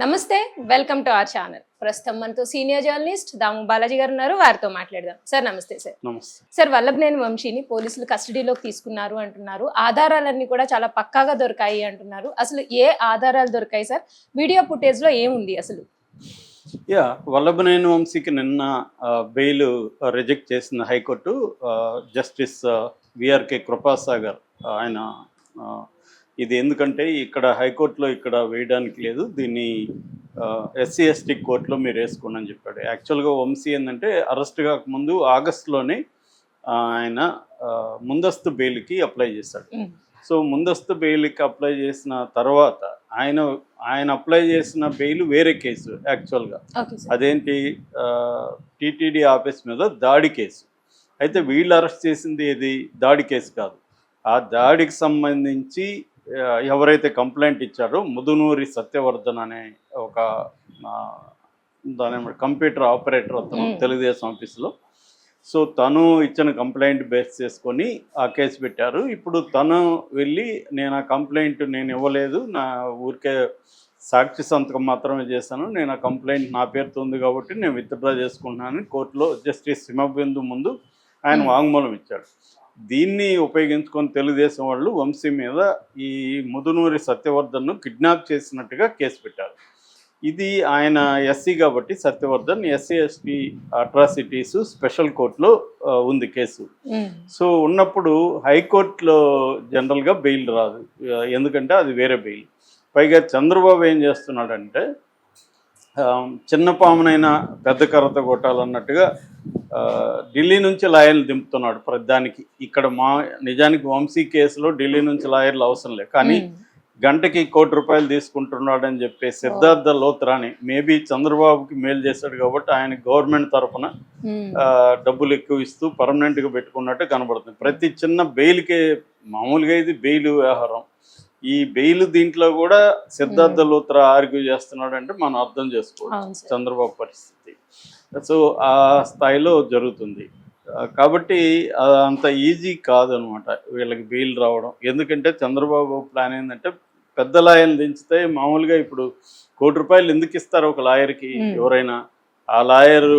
నమస్తే welcome to our channel. ప్రస్తుతం మనతో సీనియర్ జర్నలిస్ట్ దాము బాలాజీ గారు ఉన్నారు. వారితో మాట్లాడదాం. సార్ నమస్తే. సార్ నమస్తే. సార్, వల్లభనేని వంశీని పోలీసులు కస్టడీలోకి తీసుకున్నారు అంటున్నారు. ఆధారాలన్నీ కూడా చాలా పక్కాగా దొరికాయి అంటున్నారు. అసలు ఏ ఆధారాలు దొరికాయి సార్? వీడియో ఫుటేజ్ లో ఏముంది అసలు? వల్లభనేని వంశీకి నిన్న బెయిల్ రిజెక్ట్ చేసిన హైకోర్టు జస్టిస్ విఆర్కే కృపాసాగర్ ఆయన ఇది ఎందుకంటే ఇక్కడ హైకోర్టులో ఇక్కడ వేయడానికి లేదు, దీన్ని ఎస్సీ ఎస్టీ కోర్టులో మీరు వేసుకోండి అని చెప్పాడు. యాక్చువల్గా వంశీ ఏంటంటే అరెస్ట్ కాకముందు ఆగస్టులోనే ఆయన ముందస్తు బెయిల్కి అప్లై చేశాడు. సో ముందస్తు బెయిల్కి అప్లై చేసిన తర్వాత ఆయన అప్లై చేసిన బెయిల్ వేరే కేసు. యాక్చువల్గా అదేంటి, టీటీడీ ఆఫీస్ మీద దాడి కేసు. అయితే వీళ్ళు అరెస్ట్ చేసింది ఏది దాడి కేసు కాదు. ఆ దాడికి సంబంధించి ఎవరైతే కంప్లైంట్ ఇచ్చారో ముదునూరి సత్యవర్ధన్ అనే ఒక దాని కంప్యూటర్ ఆపరేటర్ అతను తెలుగుదేశం ఆఫీసులో. సో తను ఇచ్చిన కంప్లైంట్ బేస్ చేసుకొని ఆ కేసు పెట్టారు. ఇప్పుడు తను వెళ్ళి నేను ఆ కంప్లైంట్ నేను ఇవ్వలేదు, నా ఊరికే సాక్షి సంతకం మాత్రమే చేశాను, నేను ఆ కంప్లైంట్ నా పేరుతో ఉంది కాబట్టి నేను విత్డ్రా చేసుకుంటున్నానని కోర్టులో జస్టిస్ హిమబిందు ముందు ఆయన వాంగ్మూలం ఇచ్చాడు. దీన్ని ఉపయోగించుకొని తెలుగుదేశం వాళ్ళు వంశీ మీద ఈ ముదునూరి సత్యవర్ధన్ను కిడ్నాప్ చేసినట్టుగా కేసు పెట్టారు. ఇది ఆయన ఎస్సీ కాబట్టి Satyavardhan SC ST atrocities special కోర్టులో ఉంది కేసు. సో ఉన్నప్పుడు హైకోర్టులో జనరల్గా బెయిల్ రాదు, ఎందుకంటే అది వేరే బెయిల్. పైగా చంద్రబాబు ఏం చేస్తున్నాడంటే చిన్న పామునైనా పెద్ద కర్రతో కొట్టాలన్నట్టుగా ఢిల్లీ నుంచి లాయర్లు దింపుతున్నాడు ప్రతిదానికి. ఇక్కడ నిజానికి వంశీ కేసులో ఢిల్లీ నుంచి లాయర్లు అవసరం లేదు, కానీ గంటకి ₹1 కోటి తీసుకుంటున్నాడు అని చెప్పి సిద్ధార్థ లోత్రాని మేబీ చంద్రబాబుకి మేలు చేశాడు కాబట్టి ఆయన గవర్నమెంట్ తరఫున డబ్బులు ఎక్కువ ఇస్తూ పర్మనెంట్గా పెట్టుకున్నట్టు కనబడుతుంది. ప్రతి చిన్న బెయిల్కే మామూలుగా ఇది బెయిల్ వ్యవహారం, ఈ బెయిల్ దీంట్లో కూడా సిద్ధార్థ లోత్రా ఆర్గ్యూ చేస్తున్నాడు అంటే మనం అర్థం చేసుకోవచ్చు చంద్రబాబు పరిస్థితి. సో ఆ స్థాయిలో జరుగుతుంది కాబట్టి అంత ఈజీ కాదు అనమాట వీళ్ళకి బెయిల్ రావడం. ఎందుకంటే చంద్రబాబు ప్లాన్ ఏంటంటే పెద్ద లాయర్ని దించితే మామూలుగా ఇప్పుడు ₹1 కోటి ఎందుకు ఇస్తారు ఒక లాయర్కి ఎవరైనా, ఆ లాయరు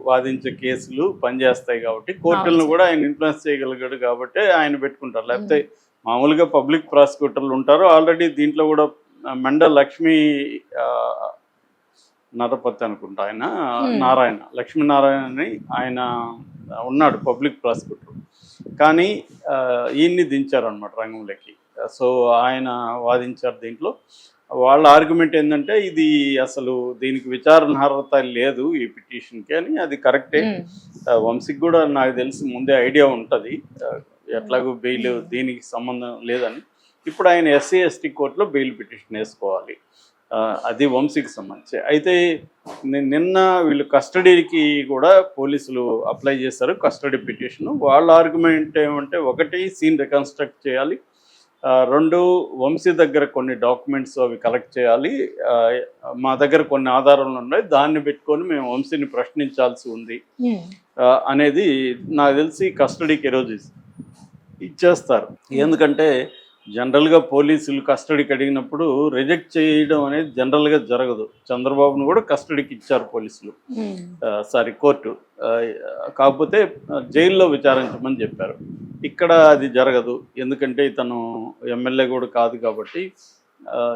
వాదించే కేసులు పనిచేస్తాయి కాబట్టి కోర్టులను కూడా ఆయన ఇన్ఫ్లుయెన్స్ చేయగలిగాడు కాబట్టి ఆయన పెట్టుకుంటారు. లేకపోతే మామూలుగా పబ్లిక్ ప్రాసిక్యూటర్లు ఉంటారు. ఆల్రెడీ దీంట్లో కూడా మెండ లక్ష్మీ నరపతి అనుకుంటా ఆయన లక్ష్మీనారాయణ అని ఆయన ఉన్నాడు పబ్లిక్ ప్రాసిక్యూటర్, కానీ ఈయన్ని దించారనమాట రంగంలోకి. సో ఆయన వాదించారు. దీంట్లో వాళ్ళ ఆర్గ్యుమెంట్ ఏంటంటే ఇది అసలు దీనికి విచారణ అర్హత లేదు ఈ పిటిషన్కి అని. అది కరెక్టే, వంశీకి కూడా నాకు తెలిసి ముందే ఐడియా ఉంటుంది ఎట్లాగో బెయిల్ దీనికి సంబంధం లేదని. ఇప్పుడు ఆయన ఎస్సీ ఎస్టీ కోర్టులో బెయిల్ పిటిషన్ వేసుకోవాలి, అది వంశీకి సంబంధించి. అయితే నిన్న వీళ్ళు కస్టడీకి కూడా పోలీసులు అప్లై చేశారు కస్టడీ పిటిషన్. వాళ్ళ ఆర్గ్యుమెంట్ ఏమంటే, ఒకటి సీన్ రికన్స్ట్రక్ట్ చేయాలి, 2 వంశీ దగ్గర కొన్ని డాక్యుమెంట్స్ అవి కలెక్ట్ చేయాలి, మా దగ్గర కొన్ని ఆధారాలు ఉన్నాయి దాన్ని పెట్టుకొని మేము వంశీని ప్రశ్నించాల్సి ఉంది అనేది నాకు తెలిసి కస్టడీకి ఈరోజు ఇచ్చేస్తారు. ఎందుకంటే జనరల్గా పోలీసులు కస్టడీకి అడిగినప్పుడు రిజెక్ట్ చేయడం అనేది జనరల్గా జరగదు. చంద్రబాబును కూడా కస్టడీకి ఇచ్చారు పోలీసులు, కోర్టు, కాకపోతే జైల్లో విచారించమని చెప్పారు. ఇక్కడ అది జరగదు, ఎందుకంటే ఇతను ఎమ్మెల్యే కూడా కాదు కాబట్టి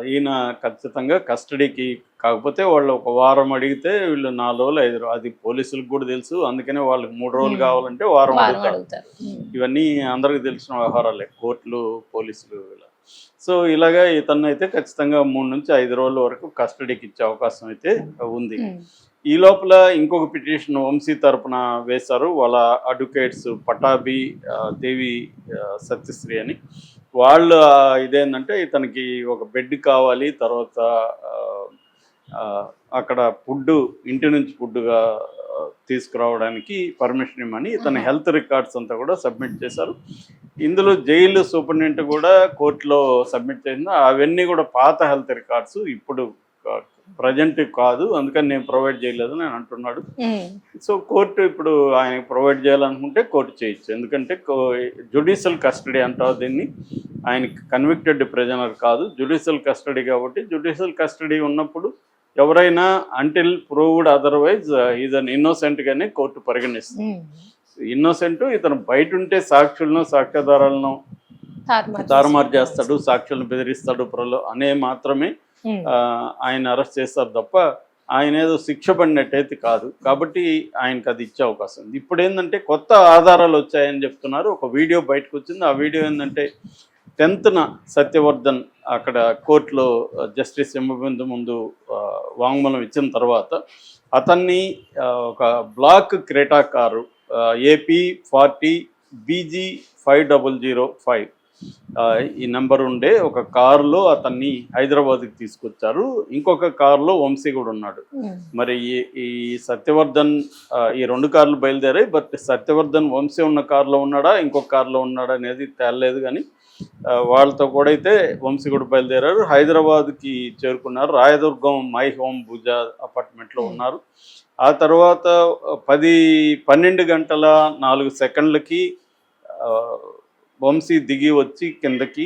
ఈయన ఖచ్చితంగా కస్టడీకి. కాకపోతే వాళ్ళు 1 వారం అడిగితే వీళ్ళు 4 రోజులు 5 రోజులు, అది పోలీసులకు కూడా తెలుసు, అందుకనే వాళ్ళకి 3 రోజులు కావాలంటే వారం అడుగుతారు. ఇవన్నీ అందరికి తెలిసిన వ్యవహారాలే కోర్టులు పోలీసులు ఇలా. సో ఇలాగా ఇతను అయితే ఖచ్చితంగా 3 నుంచి 5 రోజుల వరకు కస్టడీకి ఇచ్చే అవకాశం అయితే ఉంది. ఈ లోపల ఇంకొక పిటిషన్ వంశీ తరపున వేశారు వాళ్ళ అడ్వకేట్స్ పటాభి, దేవి సత్యశ్రీ అని. వాళ్ళు ఇదేంటంటే ఇతనికి ఒక బెడ్ కావాలి, తర్వాత అక్కడ ఫుడ్ ఇంటి నుంచి ఫుడ్గా తీసుకురావడానికి పర్మిషన్ ఇవ్వమని ఇతని హెల్త్ రికార్డ్స్ అంతా కూడా సబ్మిట్ చేశారు. ఇందులో జైలు సూపరింటెండెంట్ కూడా కోర్టులో సబ్మిట్ చేసింది. అవన్నీ కూడా పాత హెల్త్ రికార్డ్స్, ఇప్పుడు ప్రజెంట్ కాదు, అందుకని నేను ప్రొవైడ్ చేయలేదని ఆయన అంటున్నాడు. సో కోర్టు ఇప్పుడు ఆయన ప్రొవైడ్ చేయాలనుకుంటే కోర్టు చేయొచ్చు, ఎందుకంటే జ్యుడిషియల్ కస్టడీ అంటారు దీన్ని. ఆయనకి కన్విక్టెడ్ ప్రిజనర్ కాదు, జ్యుడిషియల్ కస్టడీ కాబట్టి జ్యుడిషియల్ కస్టడీ ఉన్నప్పుడు ఎవరైనా until proved otherwise is an innocent గానే కోర్టు పరిగణిస్తుంది. ఇన్నోసెంట్ ఇతను బయట ఉంటే సాక్షులను సాక్ష్యాధారాలను తారుమారు చేస్తాడు, సాక్షులను బెదిరిస్తాడు అనే మాత్రమే ఆయన అరెస్ట్ చేస్తారు తప్ప ఆయన ఏదో శిక్ష పడినట్టయితే కాదు. కాబట్టి ఆయనకు అది ఇచ్చే అవకాశం ఉంది. ఇప్పుడు ఏంటంటే కొత్త ఆధారాలు వచ్చాయని చెప్తున్నారు. ఒక వీడియో బయటకు వచ్చింది. ఆ వీడియో ఏంటంటే 10th సత్యవర్ధన్ అక్కడ కోర్టులో జస్టిస్ హిమబిందు ముందు వాంగ్మూలం ఇచ్చిన తర్వాత అతన్ని ఒక black Creta car AP40 BG5005 ఈ నెంబర్ ఉండే ఒక కారులో అతన్ని హైదరాబాద్కి తీసుకొచ్చారు. ఇంకొక కారులో వంశీ కూడా ఉన్నాడు. మరి ఈ సత్యవర్ధన్ ఈ 2 కార్లు బయలుదేరాయి. బట్ సత్యవర్ధన్ వంశీ ఉన్న కారులో ఉన్నాడా ఇంకొక కారులో ఉన్నాడా అనేది తేలలేదు. కానీ వాళ్ళతో కూడా అయితే వంశీ కూడా బయలుదేరారు. హైదరాబాద్కి చేరుకున్నారు. రాయదుర్గం మై హోమ్ భుజ అపార్ట్మెంట్లో ఉన్నారు. ఆ తర్వాత 12 గంటల 4 సెకండ్లకి వంశీ దిగి వచ్చి కిందకి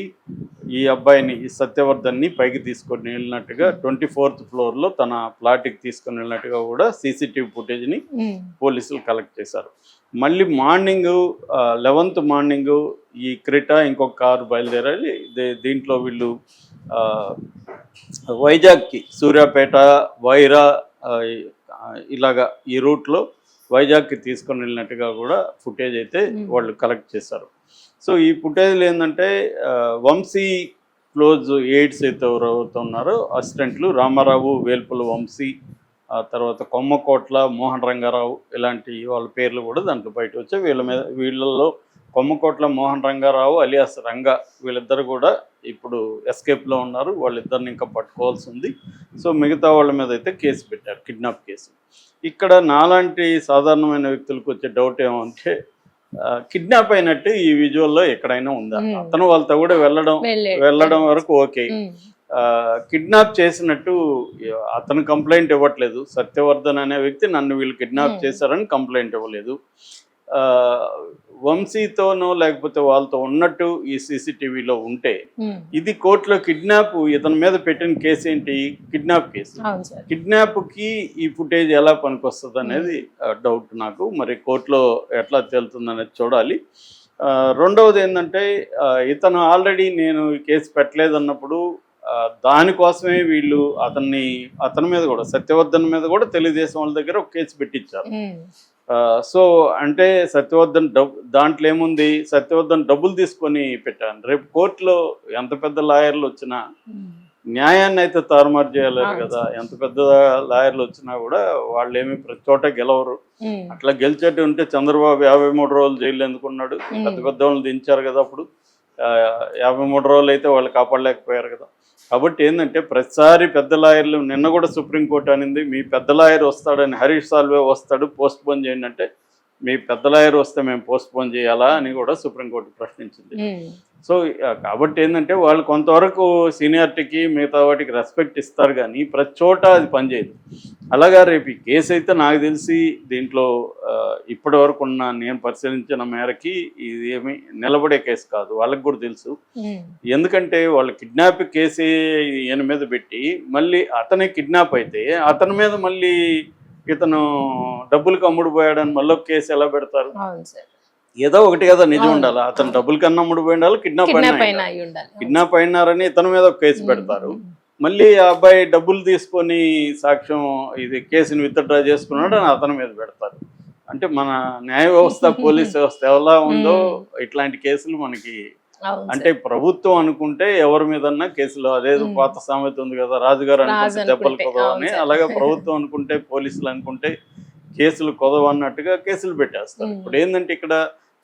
ఈ అబ్బాయిని ఈ సత్యవర్ధన్ని పైకి తీసుకొని వెళ్ళినట్టుగా 24th ఫ్లోర్లో తన ప్లాట్కి తీసుకొని వెళ్ళినట్టుగా కూడా CCTV ఫుటేజ్ని పోలీసులు కలెక్ట్ చేశారు. మళ్ళీ మార్నింగ్ 11th మార్నింగ్ ఈ క్రెటా ఇంకొక కారు బయలుదేరాలి. దీంట్లో వీళ్ళు వైజాగ్కి సూర్యాపేట వైరా ఇలాగా ఈ రూట్లో వైజాగ్కి తీసుకొని వెళ్ళినట్టుగా కూడా ఫుటేజ్ అయితే వాళ్ళు కలెక్ట్ చేశారు. సో ఈ ఫుటేజ్లు ఏంటంటే వంశీ క్లోజ్ ఎయిడ్స్ అయితే ఎవరైతే ఉన్నారో అసిస్టెంట్లు రామారావు, వేల్పుల వంశీ, ఆ తర్వాత కొమ్మకోట్ల మోహన్ రంగారావు ఇలాంటి వాళ్ళ పేర్లు కూడా దాంట్లో బయట వచ్చాయి. వీళ్ళల్లో కొమ్మకోట్ల మోహన్ రంగారావు అలియాస్ రంగా వీళ్ళిద్దరు కూడా ఇప్పుడు ఎస్కేప్లో ఉన్నారు. వాళ్ళిద్దరిని ఇంకా పట్టుకోవాల్సి ఉంది. సో మిగతా వాళ్ళ మీద అయితే కేసు పెట్టారు, కిడ్నాప్ కేసు. ఇక్కడ నాలాంటి సాధారణమైన వ్యక్తులకు వచ్చే డౌట్ ఏమంటే కిడ్నాప్ అయినట్టు ఈ విజువల్లో ఎక్కడైనా ఉందా? అతను వాళ్ళతో కూడా వెళ్ళడం వరకు ఓకే. కిడ్నాప్ చేసినట్టు అతను కంప్లైంట్ ఇవ్వట్లేదు. సత్యవర్ధన్ అనే వ్యక్తి నన్ను వీళ్ళు కిడ్నాప్ చేశారని కంప్లైంట్ ఇవ్వలేదు. వంశీతోనో లేకపోతే వాళ్ళతో ఉన్నట్టు ఈ CCTVలో ఉంటే ఇది కోర్టులో కిడ్నాప్ ఇతని మీద పెట్టిన కేసు ఏంటి? Kidnap case. కిడ్నాప్కి ఈ ఫుటేజ్ ఎలా పనికొస్తుంది అనేది డౌట్ నాకు. మరి కోర్టులో ఎట్లా తేలుతుంది అనేది చూడాలి. రెండవది ఏంటంటే ఇతను ఆల్రెడీ నేను ఈ కేసు పెట్టలేదన్నప్పుడు దానికోసమే వీళ్ళు అతని మీద కూడా సత్యవర్ధన్ మీద కూడా తెలుగుదేశం వాళ్ళ దగ్గర ఒక కేసు పెట్టించారు. సో అంటే సత్యవర్ధన్ దాంట్లో ఏముంది, సత్యవర్ధన్ డబ్బులు తీసుకొని పెట్టాను. రేపు కోర్టులో ఎంత పెద్ద లాయర్లు వచ్చినా న్యాయాన్ని అయితే తారుమారు చేయలేరు కదా. ఎంత పెద్ద లాయర్లు వచ్చినా కూడా వాళ్ళు ఏమి ప్రతి చోట గెలవరు. అట్లా గెలిచేట్టు ఉంటే చంద్రబాబు 53 రోజులు జైలు ఎందుకున్నాడు? పెద్ద పెద్ద వాళ్ళు దించారు కదా. అప్పుడు 53 రోజులు అయితే వాళ్ళు కాపాడలేకపోయారు కదా. కాబట్టి ఏంటంటే ప్రతిసారి పెద్ద లాయర్లు, నిన్న కూడా సుప్రీంకోర్టు అనింది మీ పెద్ద లాయర్ వస్తాడని, హరీష్ సాల్వే వస్తాడు పోస్ట్ పోన్ చేయండి అంటే మీ పెద్ద లాయర్ వస్తే మేము పోస్ట్ పోన్ చేయాలా అని కూడా సుప్రీంకోర్టు ప్రశ్నించింది. సో కాబట్టి ఏంటంటే వాళ్ళు కొంతవరకు సీనియారిటీకి మిగతా వాటికి రెస్పెక్ట్ ఇస్తారు కానీ ప్రతి చోట అది పనిచేయదు. అలాగా రేపు ఈ కేసు అయితే నాకు తెలిసి దీంట్లో ఇప్పటి వరకు నేను పరిశీలించిన మేరకి ఇది ఏమి నిలబడే కేసు కాదు. వాళ్ళకి కూడా తెలుసు. ఎందుకంటే వాళ్ళు కిడ్నాప్ కేసు ఈయన మీద పెట్టి మళ్ళీ అతనే కిడ్నాప్ అయితే అతని మీద మళ్ళీ ఇతను డబ్బులకు అమ్ముడు పోయాడని మళ్ళీ కేసు ఎలా పెడతారు? ఏదో ఒకటి కదా నిజం ఉండాలి. అతను డబ్బుల కన్నా అమ్ముడు పోయి ఉండాలి, కిడ్నాప్ అయినారని ఇతని మీద ఒక కేసు పెడతారు. మళ్ళీ ఆ అబ్బాయి డబ్బులు తీసుకొని సాక్ష్యం ఇది కేసుని విత్డ్రా చేసుకున్నాడు అని అతని మీద పెడతారు. అంటే మన న్యాయ వ్యవస్థ, పోలీస్ వ్యవస్థ ఎలా ఉందో ఇట్లాంటి కేసులు మనకి అంటే ప్రభుత్వం అనుకుంటే ఎవరి మీదన్నా కేసులు, అదేదో పాత సామెత ఉంది కదా, రాజుగారు అనుకుంటే దెబ్బలు కొదవని, అలాగే ప్రభుత్వం అనుకుంటే పోలీసులు అనుకుంటే కేసులు కొదవన్నట్టుగా కేసులు పెట్టేస్తారు. ఇప్పుడు ఏంటంటే ఇక్కడ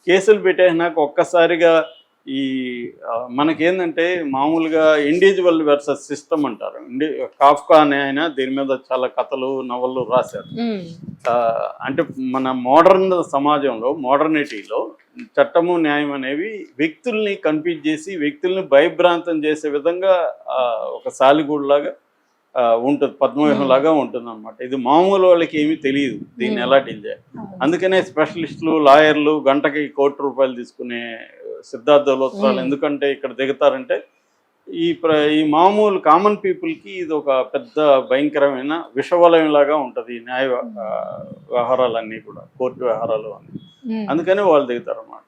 కేసులు పెట్టేసినాక ఒక్కసారిగా ఈ మనకేంటంటే మామూలుగా ఇండివిజువల్ వర్సెస్ సిస్టమ్ అంటారు. కాఫ్కా అనే ఆయన దీని మీద చాలా కథలు, నవళ్ళు రాశారు. అంటే మన మోడర్న్ సమాజంలో, మోడర్నిటీలో చట్టము న్యాయం అనేవి వ్యక్తుల్ని కన్ఫ్యూజ్ చేసి వ్యక్తుల్ని భయభ్రాంతం చేసే విధంగా ఒక సాలిగూడులాగా ఉంటుంది, పద్మవ్యూహం లాగా ఉంటుంది అనమాట. ఇది మామూలు వాళ్ళకి ఏమీ తెలియదు దీన్ని ఎలా డీల్ చేయాలి. అందుకనే స్పెషలిస్టులు, లాయర్లు గంటకి ₹1 కోటి తీసుకునే సిద్ధార్థ లోత్రాలు ఎందుకంటే ఇక్కడ దిగుతారంటే ఈ మామూలు కామన్ పీపుల్కి ఇది ఒక పెద్ద భయంకరమైన విషవలయం లాగా ఉంటుంది ఈ న్యాయ వ్యవహారాలన్నీ కూడా, కోర్టు వ్యవహారాలు అన్నీ. అందుకని వాళ్ళు దిగుతారు అన్నమాట.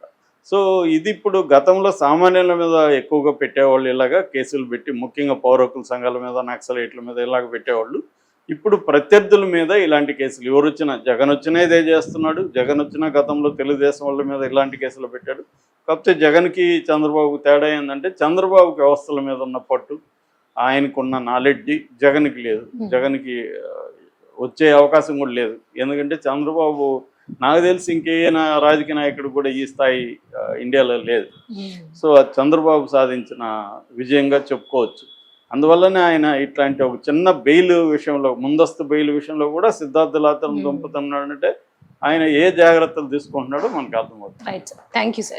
సో ఇది ఇప్పుడు గతంలో సామాన్యుల మీద ఎక్కువగా పెట్టేవాళ్ళు, ఇలాగా కేసులు పెట్టి ముఖ్యంగా పౌర హక్కుల సంఘాల మీద, నక్సలైట్ల మీద ఇలాగ పెట్టేవాళ్ళు. ఇప్పుడు ప్రత్యర్థుల మీద ఇలాంటి కేసులు ఎవరు వచ్చినా, జగన్ వచ్చినా ఇదే చేస్తున్నాడు. జగన్ వచ్చిన గతంలో తెలుగుదేశం వాళ్ళ మీద ఇలాంటి కేసులు పెట్టాడు. కాకపోతే జగన్కి చంద్రబాబుకి తేడా ఏంటంటే చంద్రబాబుకి వ్యవస్థల మీద ఉన్న పట్టు, ఆయనకున్న నాలెడ్జి జగన్కి లేదు. జగన్కి వచ్చే అవకాశం కూడా లేదు. ఎందుకంటే చంద్రబాబు నాకు తెలిసి ఇంకే రాజకీయ నాయకుడు కూడా ఈ స్థాయి ఇండియాలో లేదు. సో అది చంద్రబాబు సాధించిన విజయంగా చెప్పుకోవచ్చు. అందువల్లనే ఆయన ఇట్లాంటి ఒక చిన్న బెయిల్ విషయంలో, ముందస్తు బెయిల్ విషయంలో కూడా సిద్ధార్థ లాతను దుంపుతున్నాడంటే ఆయన ఏ జాగ్రత్తలు తీసుకుంటున్నాడో మనకు అర్థమవుతుంది. Right sir, thank you sir.